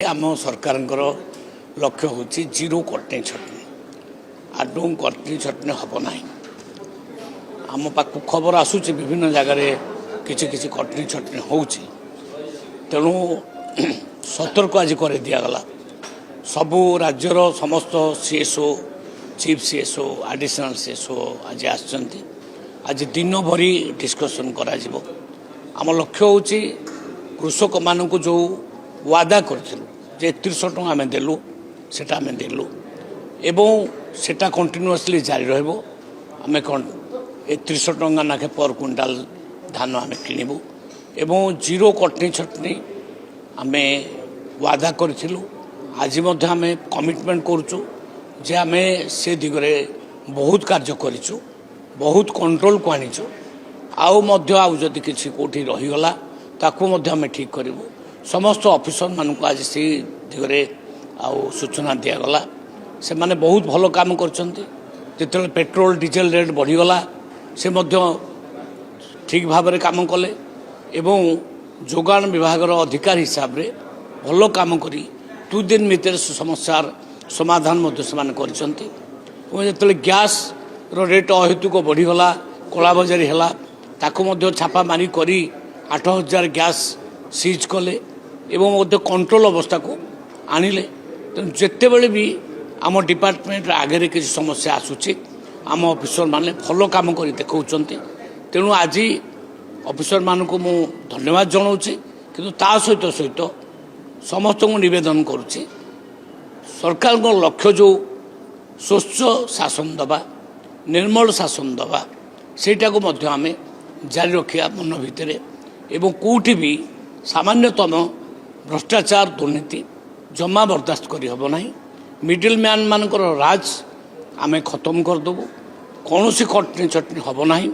आम सरकार लक्ष्य हूँ जीरो कटनी छटनी आदौ कटनी छटनी हम ना आम पाक खबर आसूची विभिन्न जगार किसी किसी कटनी छटनी हो तेणु सतर्क आज कर दिगला सबू राज्यर समस्त CSO chief CSO additional CSO आज आज दिन भरी डिस्कसन करा आम लक्ष्य हूँ कृषक मान जो वादा करूँ 3100 टଙ୍କା आम देलु सेटा आम देलु एवं सेटा कंटिन्यूअसली जारी रहिबो आम 3100 टଙ୍କା नाखे पर क्विंटाल धान आम किणबू एवं जीरो कटनी छटनी आम वादा करूँ आज आम कमिटमेंट करुचु जे आम से दिगरे बहुत कार्य करूँ बहुत कंट्रोल को आनीचु आउ जदि किसी कोठी रहीगला ताकू आम ठीक करूँ समस्त ऑफिसर मान को आज से दिगरे सूचना दिगला से माने बहुत भल काम कर पेट्रोल डीजेल रेट बढ़ीगला से ठीक भाव में काम कले एवं जोगान विभाग अधिकारी हिसाब रे भल काम करी 2 दिन भीतर समस्यार समाधान से गैस रेट अहेतुक बढ़ीगला कला बजारी है ताकू छापा मारी करी 8000 गैस सीज कले एवं कंट्रोल अवस्था को आनिले तेणु जिते बड़े भी आम डिपार्टमेंट आगे किसी समस्या आसूची आम ऑफिसर माने भल काम कर देखा तेणु आज ऑफिसर मान को मु धन्यवाद जनाऊँगी किंतु ता सहित सहित समस्त को निवेदन करुच्ची सरकार लक्ष्य जो स्वच्छ शासन दबा निर्मल शासन दबा सेटा को आम जारी रखा मन भितर एवं कौटी भी सामान्यतम भ्रष्टाचार दुर्नीति जमा बर्दास्त करी हबो नहीं मिडिल मैन मानकर राज आमे खत्म करदेबू कौन सी कटनी चटनी हबो नहीं।